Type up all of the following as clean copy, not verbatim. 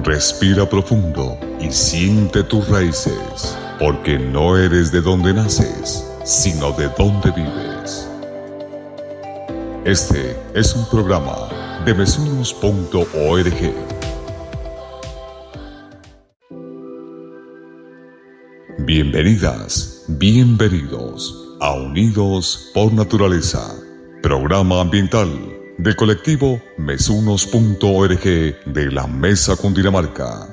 Respira profundo y siente tus raíces, porque no eres de donde naces, sino de donde vives. Este es un programa de mesunos.org. Bienvenidas, bienvenidos a Unidos por Naturaleza, programa ambiental del colectivo mesunos.org de la Mesa Cundinamarca.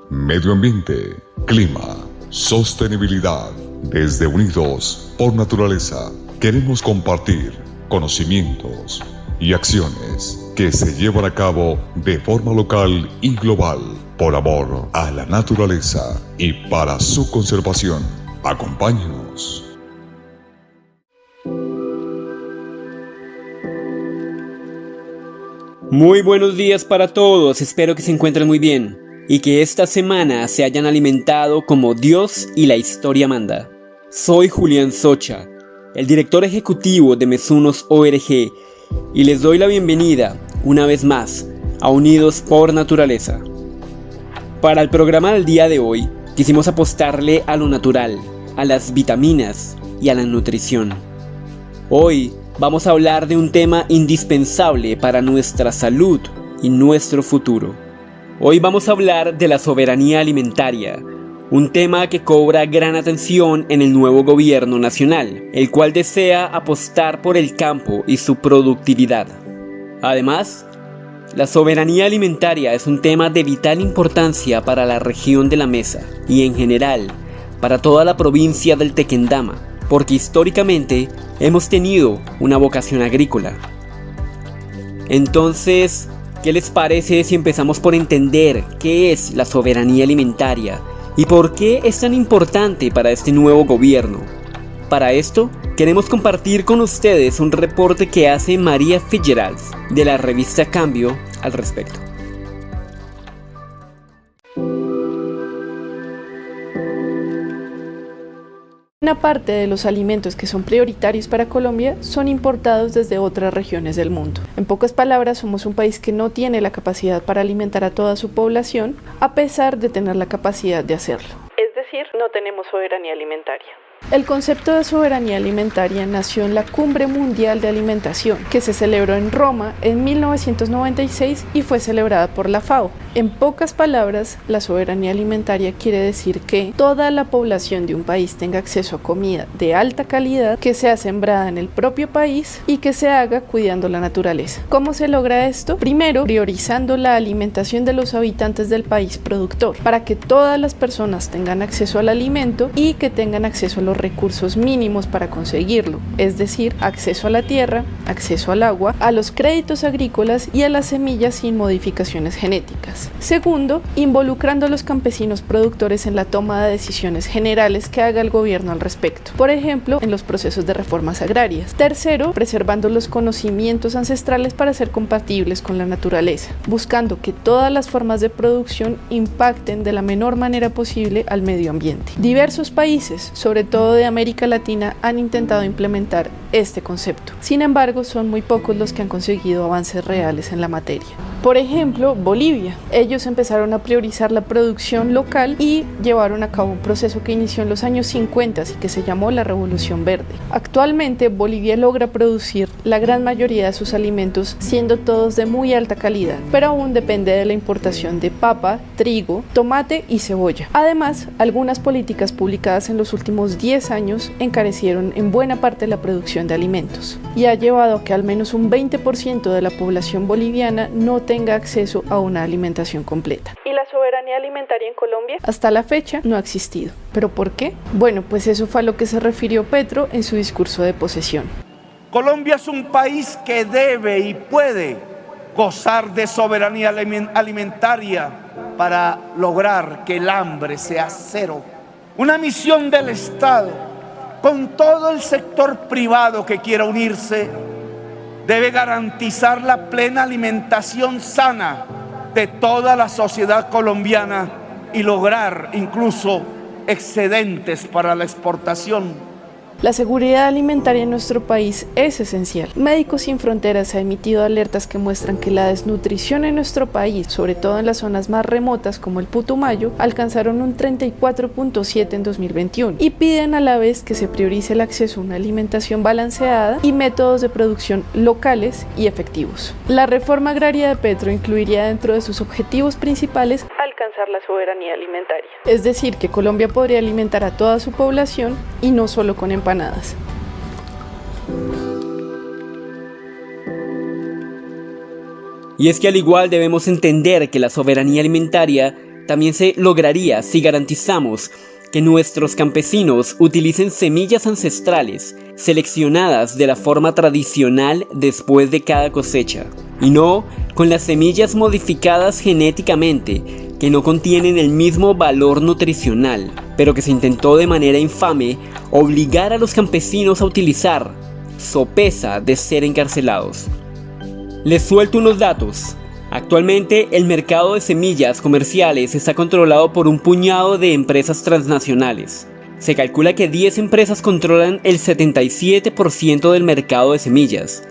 Medio ambiente, clima, sostenibilidad. Desde Unidos por Naturaleza queremos compartir conocimientos y acciones que se llevan a cabo de forma local y global por amor a la naturaleza y para su conservación. Acompáñenos. Muy buenos días para todos, espero que se encuentren muy bien y que esta semana se hayan alimentado como Dios y la historia manda. Soy Julián Socha, el director ejecutivo de Mesunos.org, y les doy la bienvenida una vez más a Unidos por Naturaleza. Para el programa del día de hoy quisimos apostarle a lo natural, a las vitaminas y a la nutrición. Hoy vamos a hablar de un tema indispensable para nuestra salud y nuestro futuro. Hoy vamos a hablar de la soberanía alimentaria, un tema que cobra gran atención en el nuevo gobierno nacional, el cual desea apostar por el campo y su productividad. Además, la soberanía alimentaria es un tema de vital importancia para la región de la Mesa y en general para toda la provincia del Tequendama, porque históricamente hemos tenido una vocación agrícola. Entonces, ¿qué les parece si empezamos por entender qué es la soberanía alimentaria y por qué es tan importante para este nuevo gobierno? Para esto, queremos compartir con ustedes un reporte que hace María Fitzgerald de la revista Cambio al respecto. Una parte de los alimentos que son prioritarios para Colombia son importados desde otras regiones del mundo. En pocas palabras, somos un país que no tiene la capacidad para alimentar a toda su población, a pesar de tener la capacidad de hacerlo. Es decir, no tenemos soberanía alimentaria. El concepto de soberanía alimentaria nació en la Cumbre Mundial de Alimentación, que se celebró en Roma en 1996 y fue celebrada por la FAO. En pocas palabras, la soberanía alimentaria quiere decir que toda la población de un país tenga acceso a comida de alta calidad, que sea sembrada en el propio país y que se haga cuidando la naturaleza. ¿Cómo se logra esto? Primero, priorizando la alimentación de los habitantes del país productor, para que todas las personas tengan acceso al alimento y que tengan acceso a los recursos mínimos para conseguirlo, es decir, acceso a la tierra, acceso al agua, a los créditos agrícolas y a las semillas sin modificaciones genéticas. Segundo, involucrando a los campesinos productores en la toma de decisiones generales que haga el gobierno al respecto, por ejemplo, en los procesos de reformas agrarias. Tercero, preservando los conocimientos ancestrales para ser compatibles con la naturaleza, buscando que todas las formas de producción impacten de la menor manera posible al medio ambiente. Diversos países, sobre todo de América Latina, han intentado implementar este concepto. Sin embargo, son muy pocos los que han conseguido avances reales en la materia. Por ejemplo, Bolivia. Ellos empezaron a priorizar la producción local y llevaron a cabo un proceso que inició en los años 50 y que se llamó la Revolución Verde. Actualmente, Bolivia logra producir la gran mayoría de sus alimentos, siendo todos de muy alta calidad, pero aún depende de la importación de papa, trigo, tomate y cebolla. Además, algunas políticas publicadas en los últimos 10 años encarecieron en buena parte la producción de alimentos y ha llevado a que al menos un 20% de la población boliviana no tenga acceso a una alimentación completa. ¿Y la soberanía alimentaria en Colombia? Hasta la fecha no ha existido. ¿Pero por qué? Bueno, pues eso fue a lo que se refirió Petro en su discurso de posesión. Colombia es un país que debe y puede gozar de soberanía alimentaria para lograr que el hambre sea cero. Una misión del Estado con todo el sector privado que quiera unirse debe garantizar la plena alimentación sana de toda la sociedad colombiana y lograr incluso excedentes para la exportación. La seguridad alimentaria en nuestro país es esencial. Médicos Sin Fronteras ha emitido alertas que muestran que la desnutrición en nuestro país, sobre todo en las zonas más remotas como el Putumayo, alcanzaron un 34.7 en 2021 y piden a la vez que se priorice el acceso a una alimentación balanceada y métodos de producción locales y efectivos. La reforma agraria de Petro incluiría dentro de sus objetivos principales alcanzar la soberanía alimentaria. Es decir, que Colombia podría alimentar a toda su población y no solo con empanadas. Y es que al igual debemos entender que la soberanía alimentaria también se lograría si garantizamos que nuestros campesinos utilicen semillas ancestrales seleccionadas de la forma tradicional después de cada cosecha, y no con las semillas modificadas genéticamente que no contienen el mismo valor nutricional, pero que se intentó de manera infame obligar a los campesinos a utilizar, so pesa de ser encarcelados. Les suelto unos datos. Actualmente el mercado de semillas comerciales está controlado por un puñado de empresas transnacionales. Se calcula que 10 empresas controlan el 77% del mercado de semillas.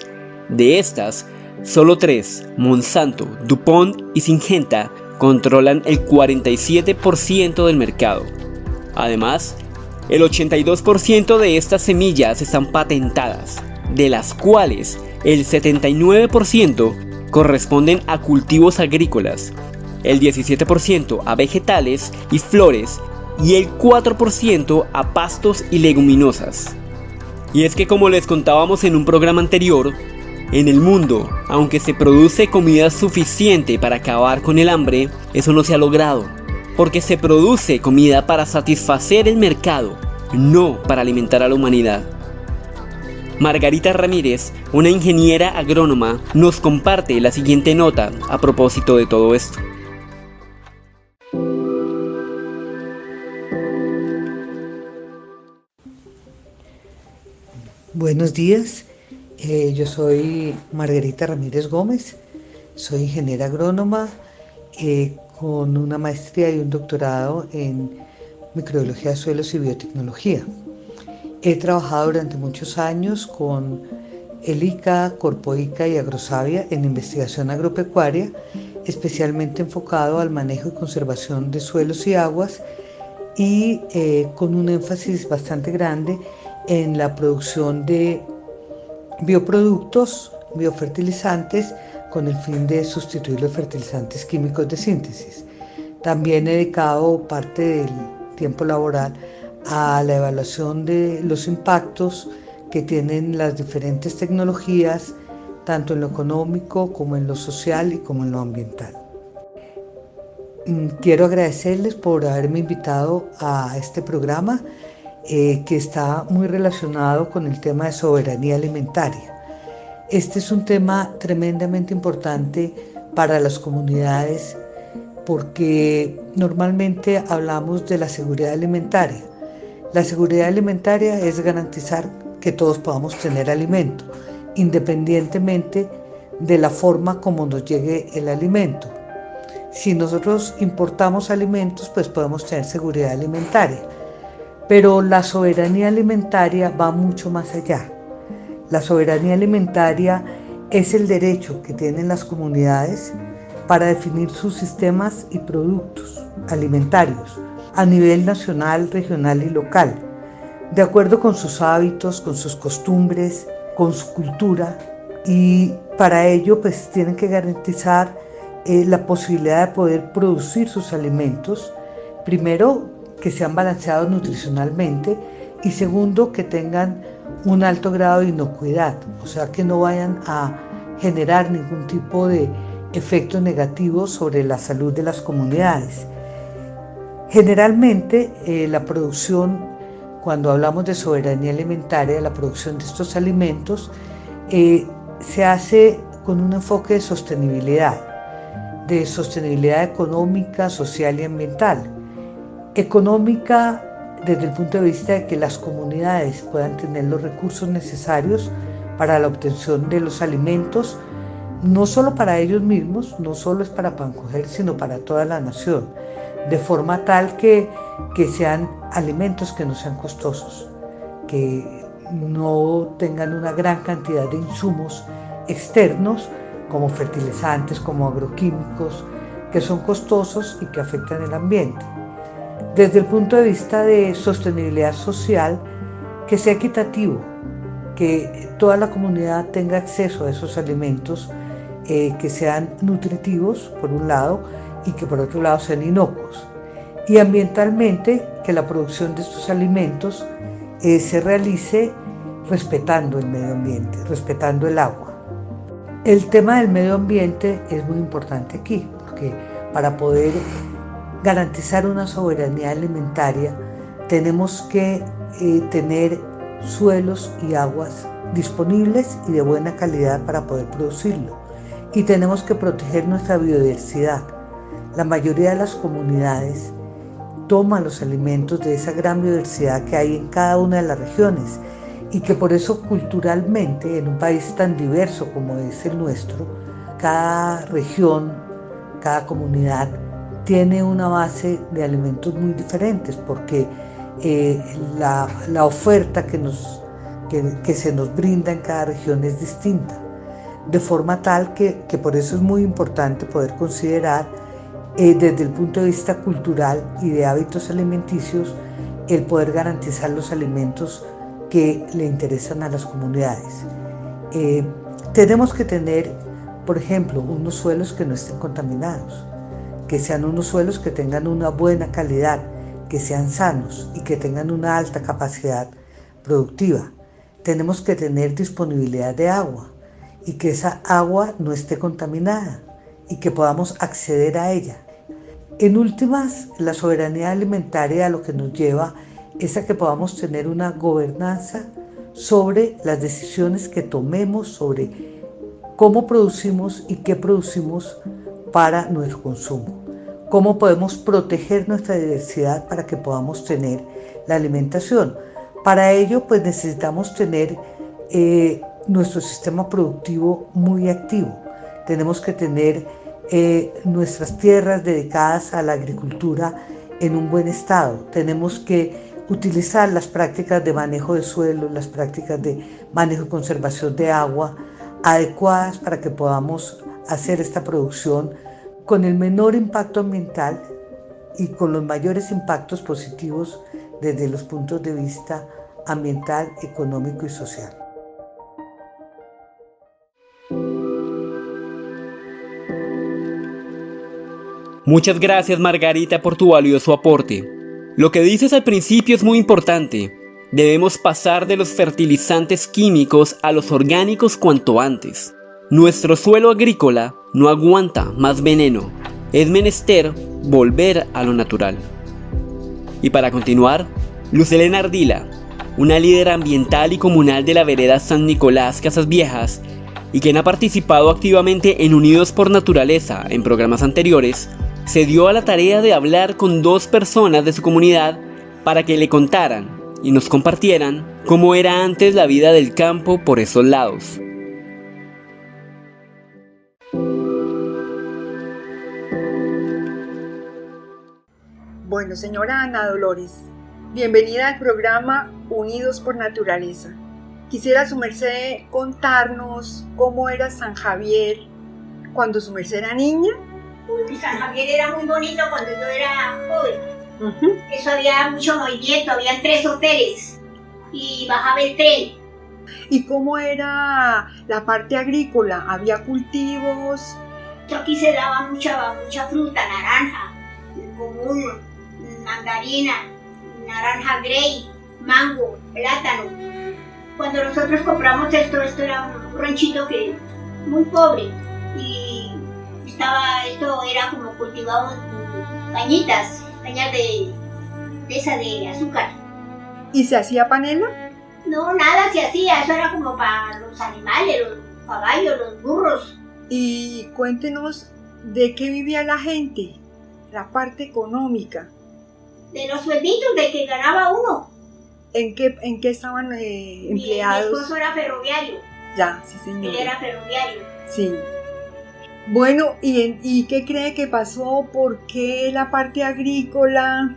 De estas, solo 3, Monsanto, DuPont y Syngenta, controlan el 47% del mercado. Además, el 82% de estas semillas están patentadas, de las cuales el 79% corresponden a cultivos agrícolas, el 17% a vegetales y flores y el 4% a pastos y leguminosas. Y es que, como les contábamos en un programa anterior, en el mundo, aunque se produce comida suficiente para acabar con el hambre, eso no se ha logrado, porque se produce comida para satisfacer el mercado, no para alimentar a la humanidad. Margarita Ramírez, una ingeniera agrónoma, nos comparte la siguiente nota a propósito de todo esto. Buenos días, yo soy Margarita Ramírez Gómez, soy ingeniera agrónoma con una maestría y un doctorado en microbiología de suelos y biotecnología. He trabajado durante muchos años con el ICA, Corpoica y Agrosavia en investigación agropecuaria, especialmente enfocado al manejo y conservación de suelos y aguas y con un énfasis bastante grande en la producción de bioproductos, biofertilizantes, con el fin de sustituir los fertilizantes químicos de síntesis. También he dedicado parte del tiempo laboral a la evaluación de los impactos que tienen las diferentes tecnologías, tanto en lo económico como en lo social y como en lo ambiental. Quiero agradecerles por haberme invitado a este programa que está muy relacionado con el tema de soberanía alimentaria. Este es un tema tremendamente importante para las comunidades porque normalmente hablamos de la seguridad alimentaria. La seguridad alimentaria es garantizar que todos podamos tener alimento, independientemente de la forma como nos llegue el alimento. Si nosotros importamos alimentos, pues podemos tener seguridad alimentaria. Pero la soberanía alimentaria va mucho más allá. La soberanía alimentaria es el derecho que tienen las comunidades para definir sus sistemas y productos alimentarios a nivel nacional, regional y local, de acuerdo con sus hábitos, con sus costumbres, con su cultura, y para ello pues tienen que garantizar la posibilidad de poder producir sus alimentos, primero que sean balanceados nutricionalmente y segundo que tengan un alto grado de inocuidad, o sea que no vayan a generar ningún tipo de efectos negativos sobre la salud de las comunidades. Generalmente la producción, cuando hablamos de soberanía alimentaria, la producción de estos alimentos se hace con un enfoque de sostenibilidad económica, social y ambiental. Económica desde el punto de vista de que las comunidades puedan tener los recursos necesarios para la obtención de los alimentos, no solo para ellos mismos, no solo es para Pancoger, sino para toda la nación, de forma tal que sean alimentos que no sean costosos, que no tengan una gran cantidad de insumos externos como fertilizantes, como agroquímicos, que son costosos y que afectan el ambiente. Desde el punto de vista de sostenibilidad social, que sea equitativo, que toda la comunidad tenga acceso a esos alimentos, que sean nutritivos por un lado y que por otro lado sean inocuos. Y ambientalmente, que la producción de estos alimentos se realice respetando el medio ambiente, respetando el agua. El tema del medio ambiente es muy importante aquí, porque para poder garantizar una soberanía alimentaria tenemos que tener suelos y aguas disponibles y de buena calidad para poder producirlo. Y tenemos que proteger nuestra biodiversidad. La mayoría de las comunidades toman los alimentos de esa gran biodiversidad que hay en cada una de las regiones y que por eso culturalmente, en un país tan diverso como es el nuestro, cada región, cada comunidad tiene una base de alimentos muy diferentes, porque la oferta que se nos brinda en cada región es distinta, de forma tal que por eso es muy importante poder considerar desde el punto de vista cultural y de hábitos alimenticios el poder garantizar los alimentos que le interesan a las comunidades. Tenemos que tener, por ejemplo, unos suelos que no estén contaminados, que sean unos suelos que tengan una buena calidad, que sean sanos y que tengan una alta capacidad productiva. Tenemos que tener disponibilidad de agua y que esa agua no esté contaminada y que podamos acceder a ella. En últimas, la soberanía alimentaria a lo que nos lleva es a que podamos tener una gobernanza sobre las decisiones que tomemos, sobre cómo producimos y qué producimos para nuestro consumo. Cómo podemos proteger nuestra diversidad para que podamos tener la alimentación. Para ello, pues necesitamos tener nuestro sistema productivo muy activo. Tenemos que tener nuestras tierras dedicadas a la agricultura en un buen estado. Tenemos que utilizar las prácticas de manejo de suelo, las prácticas de manejo y conservación de agua adecuadas para que podamos hacer esta producción con el menor impacto ambiental y con los mayores impactos positivos desde los puntos de vista ambiental, económico y social. Muchas gracias, Margarita, por tu valioso aporte. Lo que dices al principio es muy importante. Debemos pasar de los fertilizantes químicos a los orgánicos cuanto antes. Nuestro suelo agrícola no aguanta más veneno. Es menester volver a lo natural. Y para continuar, Luz Helena Ardila, una líder ambiental y comunal de la vereda San Nicolás Casas Viejas y quien ha participado activamente en Unidos por Naturaleza en programas anteriores, se dio a la tarea de hablar con 2 personas de su comunidad para que le contaran y nos compartieran cómo era antes la vida del campo por esos lados. Bueno, señora Ana Dolores, bienvenida al programa Unidos por Naturaleza. Quisiera su merced contarnos cómo era San Javier cuando su merced era niña. San Javier era muy bonito cuando yo era joven. Eso había mucho movimiento, habían 3 hoteles y bajaba el tren. ¿Y cómo era la parte agrícola? ¿Había cultivos? Aquí se daba mucha fruta, naranja, común, mandarina, naranja grey, mango, plátano. Cuando nosotros compramos esto era un ranchito que muy pobre y esto era como cultivado cañas de azúcar. ¿Y se hacía panela? No, nada se hacía, eso era como para los animales, los caballos, los burros. Y cuéntenos de qué vivía la gente, la parte económica. De los suelditos de que ganaba uno. ¿En qué estaban empleados? Mi esposo era ferroviario. Ya, sí señor. Él era ferroviario. Sí. Bueno, ¿y qué cree que pasó? ¿Por qué la parte agrícola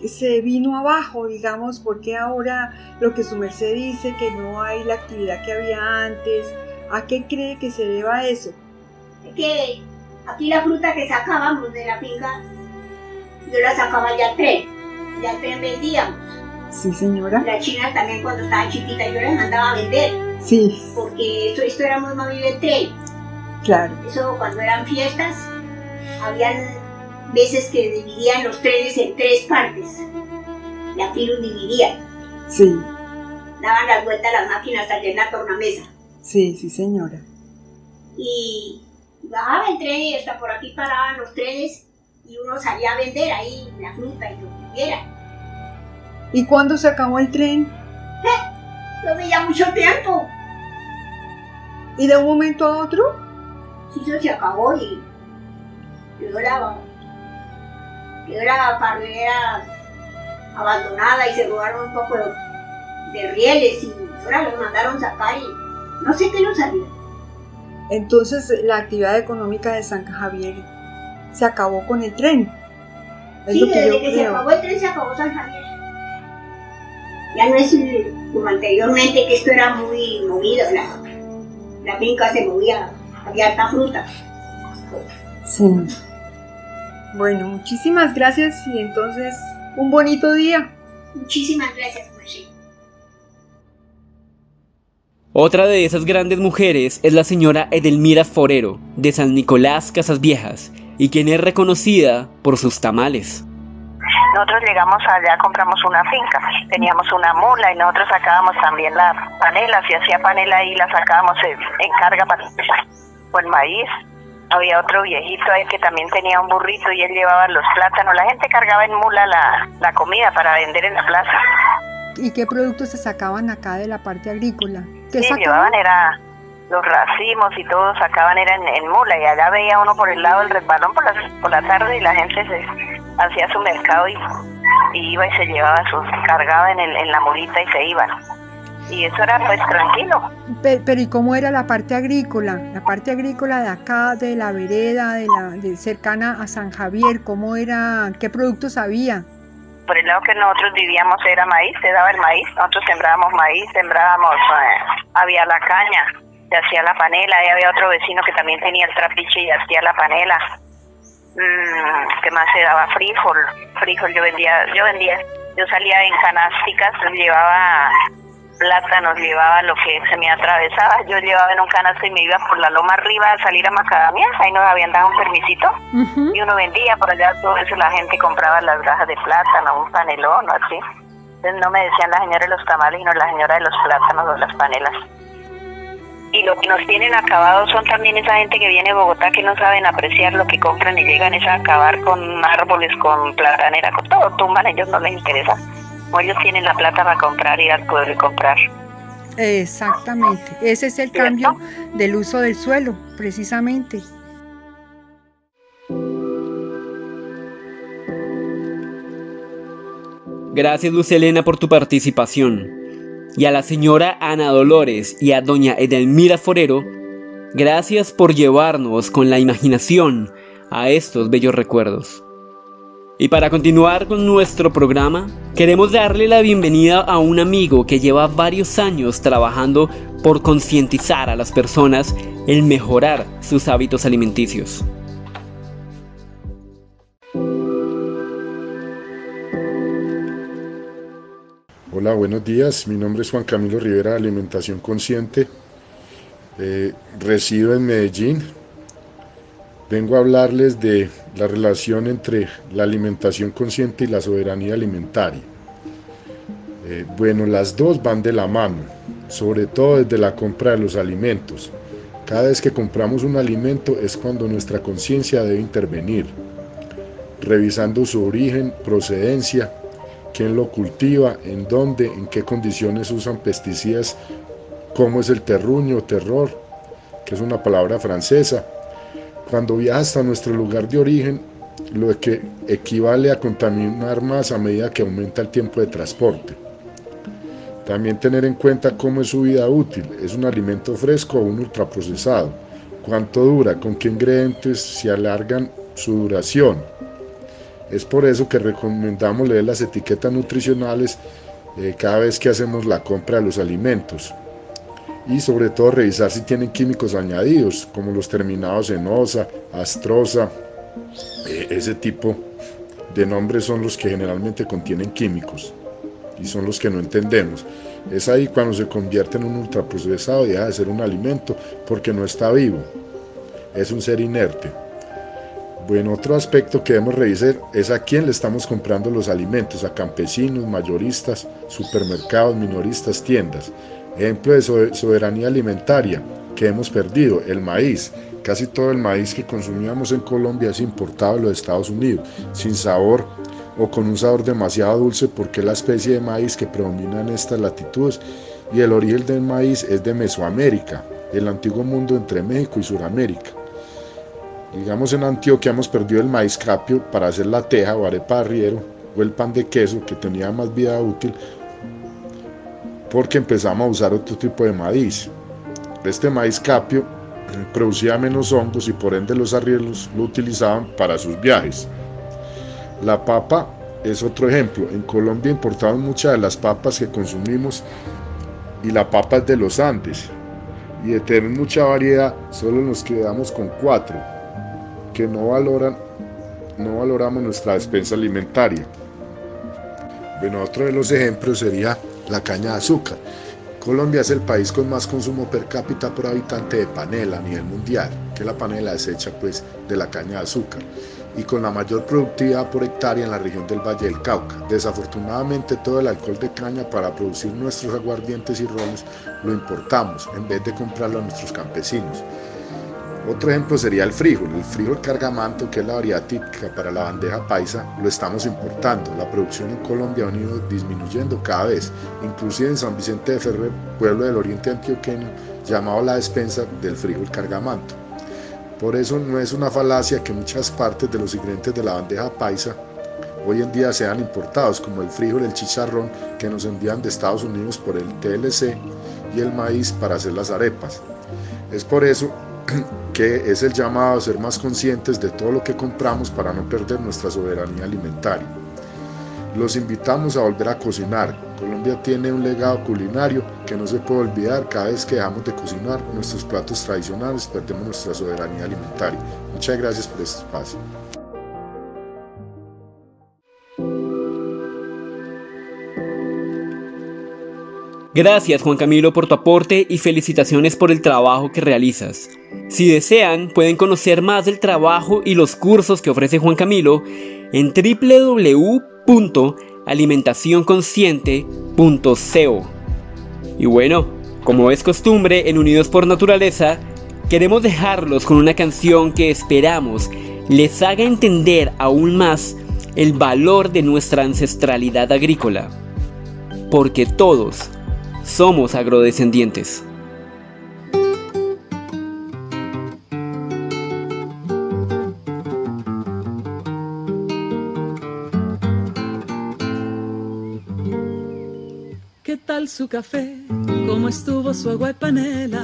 se vino abajo, digamos, porque ahora lo que su merced dice que no hay la actividad que había antes? ¿A qué cree que se deba eso? Es que aquí la fruta que sacábamos de la finca, yo la sacaba ya al tren vendíamos. Sí, señora. Las chinas también cuando estaban chiquitas yo las mandaba a vender, Sí, porque esto era muy movido el tren. claro. Eso cuando eran fiestas, habían veces que dividían los trenes en 3 partes. Y aquí los dividían. Sí, Daban las vueltas a las máquinas hasta llenar la tornamesa. sí, señora. Y bajaba el tren y hasta por aquí paraban los trenes y uno salía a vender ahí la fruta y lo que hubiera. ¿Y cuándo se acabó el tren? Lo veía mucho tiempo. ¿Y de un momento a otro? Sí, eso se acabó y quedó la carretera abandonada y se robaron un poco de rieles y ahora los mandaron sacar y no sé qué nos salió. Entonces la actividad económica de San Javier se acabó con el tren. Es Sí, lo que desde yo que se creo. acabó el tren se acabó San Javier. Ya no es como anteriormente, que esto era muy movido, la finca se movía, había harta fruta. Sí. Bueno, muchísimas gracias y entonces un bonito día. Muchísimas gracias, Mercedes. Otra de esas grandes mujeres es la señora Edelmira Forero, de San Nicolás, Casas Viejas, y quien es reconocida por sus tamales. Nosotros llegamos allá, compramos una finca, teníamos una mula y nosotros sacábamos también la panela, si hacía panela ahí la sacábamos en carga o el maíz. Había otro viejito ahí que también tenía un burrito y él llevaba los plátanos. La gente cargaba en mula la comida para vender en la plaza. ¿Y qué productos se sacaban acá de la parte agrícola? ¿Qué Sí, sacaban? llevaban era los racimos y todo sacaban era en mula, y allá veía uno por el lado del resbalón por la tarde y la gente hacía su mercado y iba y se llevaba cargaba en la mulita y se iban. Y eso era pues tranquilo. Pero ¿y cómo era la parte agrícola? La parte agrícola de acá, de la vereda, de cercana a San Javier, ¿cómo era? ¿Qué productos había? Por el lado que nosotros vivíamos era maíz, se daba el maíz, nosotros sembrábamos maíz, había la caña, se hacía la panela, y había otro vecino que también tenía el trapiche y hacía la panela. ¿Qué más se daba? Frijol yo vendía, yo salía en canasticas, llevaba plátanos, llevaba lo que se me atravesaba, yo llevaba en un canasto y me iba por la loma arriba a salir a Macadamia, ahí nos habían dado un permisito, y uno vendía por allá, todo eso la gente compraba las gajas de plátano, un panelón o así. Entonces no me decían la señora de los tamales, sino la señora de los plátanos o las panelas. Y lo que nos tienen acabados son también esa gente que viene de Bogotá que no saben apreciar lo que compran y llegan es a acabar con árboles, con platanera, con todo, tumban, a ellos no les interesa. O ellos tienen la plata para comprar, ir al pueblo y comprar. Exactamente, ese es el ¿Cierto? cambio del uso del suelo, precisamente. Gracias, Luz Helena, por tu participación. Y a la señora Ana Dolores y a doña Edelmira Forero, gracias por llevarnos con la imaginación a estos bellos recuerdos. Y para continuar con nuestro programa, queremos darle la bienvenida a un amigo que lleva varios años trabajando por concientizar a las personas en mejorar sus hábitos alimenticios. Hola, buenos días. Mi nombre es Juan Camilo Rivera de Alimentación Consciente. Resido en Medellín. Vengo a hablarles de la relación entre la alimentación consciente y la soberanía alimentaria. Bueno, las dos van de la mano, sobre todo desde la compra de los alimentos. Cada vez que compramos un alimento es cuando nuestra conciencia debe intervenir, revisando su origen, procedencia, quién lo cultiva, en dónde, en qué condiciones usan pesticidas, cómo es el terruño, terroir, que es una palabra francesa. Cuando viaja hasta nuestro lugar de origen, lo que equivale a contaminar más a medida que aumenta el tiempo de transporte. También tener en cuenta cómo es su vida útil, es un alimento fresco o un ultraprocesado, cuánto dura, con qué ingredientes se alargan su duración. Es por eso que recomendamos leer las etiquetas nutricionales cada vez que hacemos la compra de los alimentos. Y sobre todo revisar si tienen químicos añadidos, como los terminados en osa, astrosa, ese tipo de nombres son los que generalmente contienen químicos y son los que no entendemos. Es ahí cuando se convierte en un ultraprocesado y deja de ser un alimento porque no está vivo, es un ser inerte. Bueno, otro aspecto que debemos revisar es a quién le estamos comprando los alimentos, a campesinos, mayoristas, supermercados, minoristas, tiendas. Ejemplo de soberanía alimentaria que hemos perdido, el maíz. Casi todo el maíz que consumíamos en Colombia es importado de los Estados Unidos, sin sabor o con un sabor demasiado dulce porque es la especie de maíz que predomina en estas latitudes y el origen del maíz es de Mesoamérica, el antiguo mundo entre México y Sudamérica. Digamos en Antioquia hemos perdido el maíz capio para hacer la teja o arepa de arriero o el pan de queso que tenía más vida útil porque empezamos a usar otro tipo de maíz. Este maíz capio producía menos hongos y por ende los arrieros lo utilizaban para sus viajes. La papa es otro ejemplo. En Colombia importamos muchas de las papas que consumimos y la papa es de los Andes. Y de tener mucha variedad, solo nos quedamos con 4 que no valoramos nuestra despensa alimentaria. Bueno, otro de los ejemplos sería la caña de azúcar. Colombia es el país con más consumo per cápita por habitante de panela a nivel mundial, que la panela es hecha pues de la caña de azúcar, y con la mayor productividad por hectárea en la región del Valle del Cauca. Desafortunadamente todo el alcohol de caña para producir nuestros aguardientes y rones lo importamos en vez de comprarlo a nuestros campesinos. Otro ejemplo sería el frijol cargamanto, que es la variedad típica para la bandeja paisa, lo estamos importando. La producción en Colombia ha ido disminuyendo cada vez, inclusive en San Vicente de Ferrer, pueblo del oriente antioqueño, llamado la despensa del frijol cargamanto. Por eso no es una falacia que muchas partes de los ingredientes de la bandeja paisa hoy en día sean importados, como el frijol, el chicharrón que nos envían de Estados Unidos por el TLC y el maíz para hacer las arepas. Es por eso que es el llamado a ser más conscientes de todo lo que compramos para no perder nuestra soberanía alimentaria. Los invitamos a volver a cocinar. Colombia tiene un legado culinario que no se puede olvidar. Cada vez que dejamos de cocinar nuestros platos tradicionales, perdemos nuestra soberanía alimentaria. Muchas gracias por este espacio. Gracias Juan Camilo por tu aporte y felicitaciones por el trabajo que realizas. Si desean, pueden conocer más del trabajo y los cursos que ofrece Juan Camilo en www.alimentacionconsciente.co. Y bueno, como es costumbre en Unidos por Naturaleza, queremos dejarlos con una canción que esperamos les haga entender aún más el valor de nuestra ancestralidad agrícola. Porque todos somos agrodescendientes. ¿Qué tal su café? ¿Cómo estuvo su agua y panela?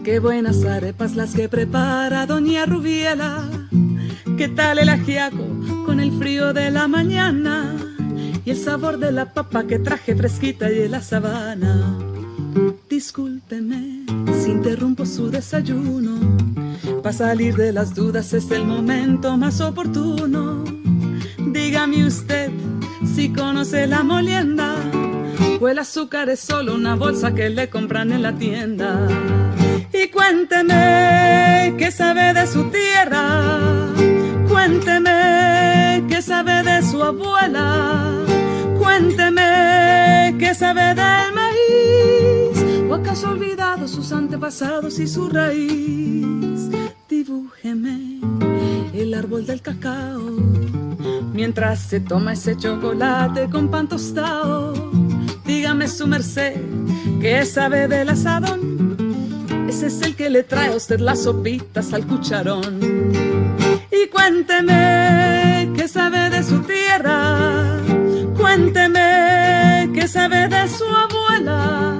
Qué buenas arepas las que prepara doña Rubiela. ¿Qué tal el ajiaco con el frío de la mañana? Y el sabor de la papa que traje fresquita y de la sabana. Discúlpeme si interrumpo su desayuno. Para salir de las dudas es el momento más oportuno. Dígame usted si conoce la molienda o el azúcar es solo una bolsa que le compran en la tienda. Y cuénteme qué sabe de su tierra. Cuénteme qué sabe de su abuela. Cuénteme qué sabe del maíz, o acaso ha olvidado sus antepasados y su raíz. Dibújeme el árbol del cacao, mientras se toma ese chocolate con pan tostado. Dígame su merced, ¿qué sabe del asadón? Ese es el que le trae a usted las sopitas al cucharón. Y cuénteme qué sabe de su tierra. Cuénteme qué sabe de su abuela.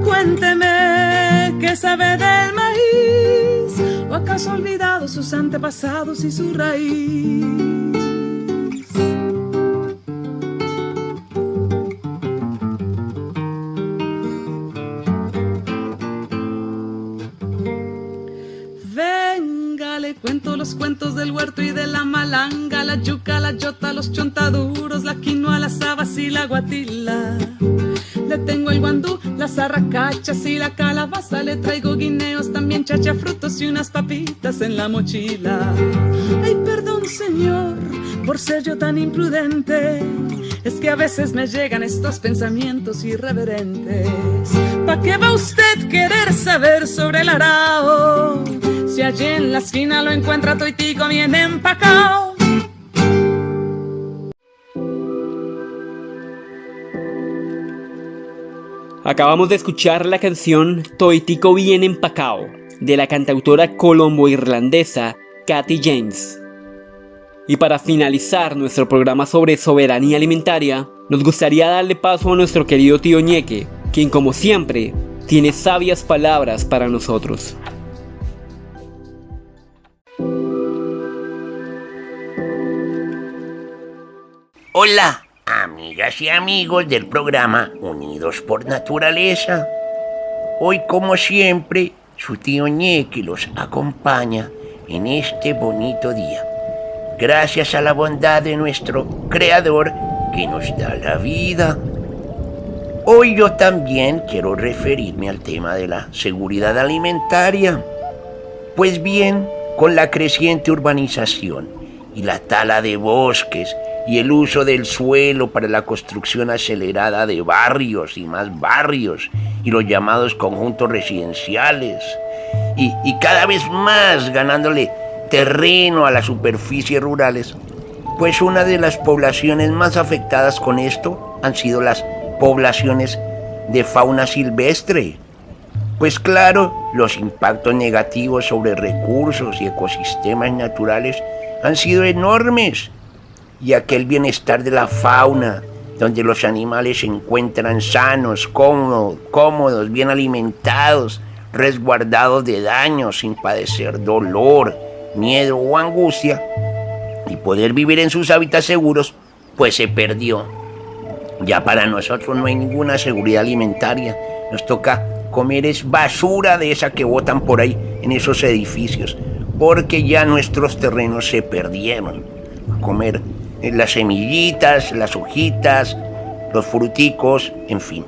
Cuénteme qué sabe del maíz, o acaso ha olvidado sus antepasados y su raíz. le cuento los cuentos del huerto y de la malanga, la yuca, la yota, los chontaduros, la quinoa, las habas y la guatila. Le tengo el guandú, las arracachas y la calabaza, le traigo guineos, también chachafrutos y unas papitas en la mochila. Ay, perdón, señor, por ser yo tan imprudente, es que a veces me llegan estos pensamientos irreverentes. ¿Pa' qué va usted querer saber sobre el arao? Si allí en la esquina lo encuentra toitico bien empacao. Acabamos de escuchar la canción Toitico bien empacao, de la cantautora colombo-irlandesa Katy James. Y para finalizar nuestro programa sobre soberanía alimentaria, nos gustaría darle paso a nuestro querido tío Ñeque, quien como siempre tiene sabias palabras para nosotros. Hola, amigas y amigos del programa Unidos por Naturaleza. Hoy, como siempre, su tío Ñeque los acompaña en este bonito día. Gracias a la bondad de nuestro Creador que nos da la vida. Hoy yo también quiero referirme al tema de la seguridad alimentaria. Pues bien, con la creciente urbanización y la tala de bosques y el uso del suelo para la construcción acelerada de barrios y más barrios y los llamados conjuntos residenciales y cada vez más ganándole terreno a las superficies rurales, pues una de las poblaciones más afectadas con esto han sido las poblaciones de fauna silvestre. Pues claro, los impactos negativos sobre recursos y ecosistemas naturales han sido enormes, y aquel bienestar de la fauna, donde los animales se encuentran sanos, cómodos, bien alimentados, resguardados de daños, sin padecer dolor, miedo o angustia, y poder vivir en sus hábitats seguros, pues se perdió. Ya para nosotros no hay ninguna seguridad alimentaria. Nos toca comer es basura de esa que botan por ahí en esos edificios, porque ya nuestros terrenos se perdieron. Comer las semillitas, las hojitas, los fruticos, en fin.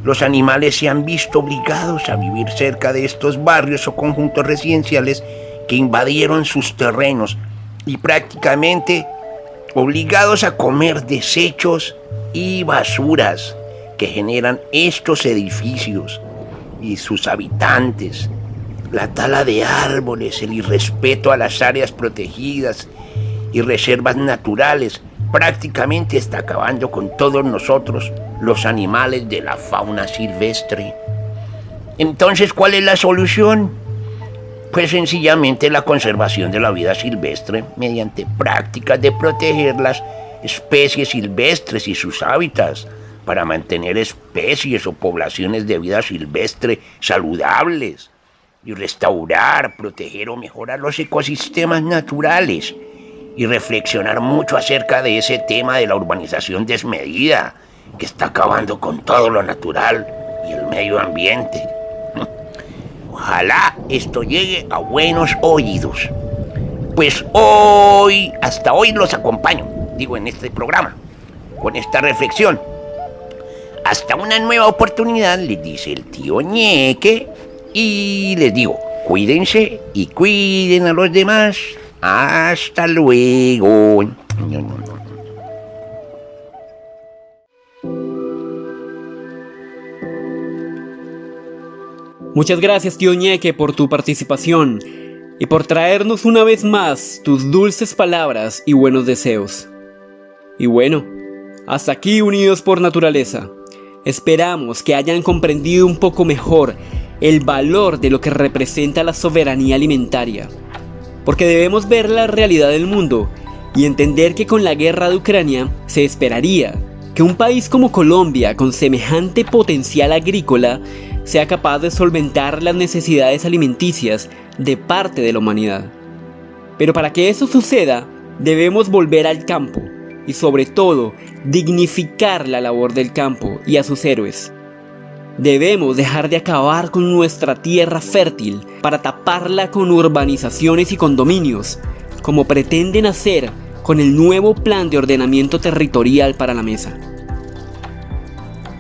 Los animales se han visto obligados a vivir cerca de estos barrios o conjuntos residenciales que invadieron sus terrenos y prácticamente obligados a comer desechos y basuras que generan estos edificios y sus habitantes. La tala de árboles, el irrespeto a las áreas protegidas y reservas naturales prácticamente está acabando con todos nosotros, los animales de la fauna silvestre. Entonces, ¿cuál es la solución? Pues sencillamente la conservación de la vida silvestre mediante prácticas de proteger las especies silvestres y sus hábitats para mantener especies o poblaciones de vida silvestre saludables y restaurar, proteger o mejorar los ecosistemas naturales y reflexionar mucho acerca de ese tema de la urbanización desmedida que está acabando con todo lo natural y el medio ambiente. Ojalá esto llegue a buenos oídos. Pues hasta hoy los acompaño, en este programa, con esta reflexión. Hasta una nueva oportunidad, les dice el tío Ñeque, y les digo, cuídense y cuiden a los demás. Hasta luego. Muchas gracias, tío Ñeque, por tu participación y por traernos una vez más tus dulces palabras y buenos deseos. Y bueno, hasta aquí Unidos por Naturaleza. Esperamos que hayan comprendido un poco mejor el valor de lo que representa la soberanía alimentaria, porque debemos ver la realidad del mundo y entender que con la guerra de Ucrania se esperaría que un país como Colombia, con semejante potencial agrícola, sea capaz de solventar las necesidades alimenticias de parte de la humanidad. Pero para que eso suceda, debemos volver al campo y sobre todo dignificar la labor del campo y a sus héroes. Debemos dejar de acabar con nuestra tierra fértil para taparla con urbanizaciones y condominios, como pretenden hacer con el nuevo plan de ordenamiento territorial para la mesa.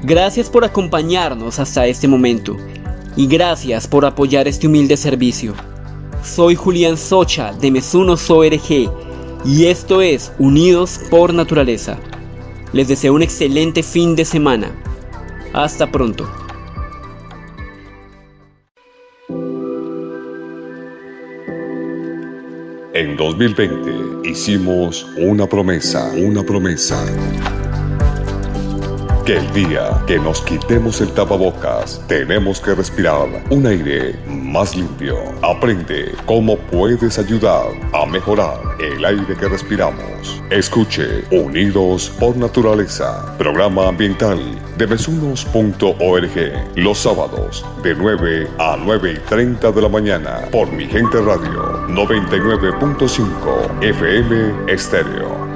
Gracias por acompañarnos hasta este momento y gracias por apoyar este humilde servicio. Soy Julián Socha de Mesunos ORG y esto es Unidos por Naturaleza. Les deseo un excelente fin de semana. Hasta pronto. En 2020 hicimos una promesa. Que el día que nos quitemos el tapabocas, tenemos que respirar un aire más limpio. Aprende cómo puedes ayudar a mejorar el aire que respiramos. Escuche Unidos por Naturaleza, programa ambiental de mesunos.org, los sábados de 9 a 9:30 de la mañana por Mi Gente Radio 99.5 FM Estéreo.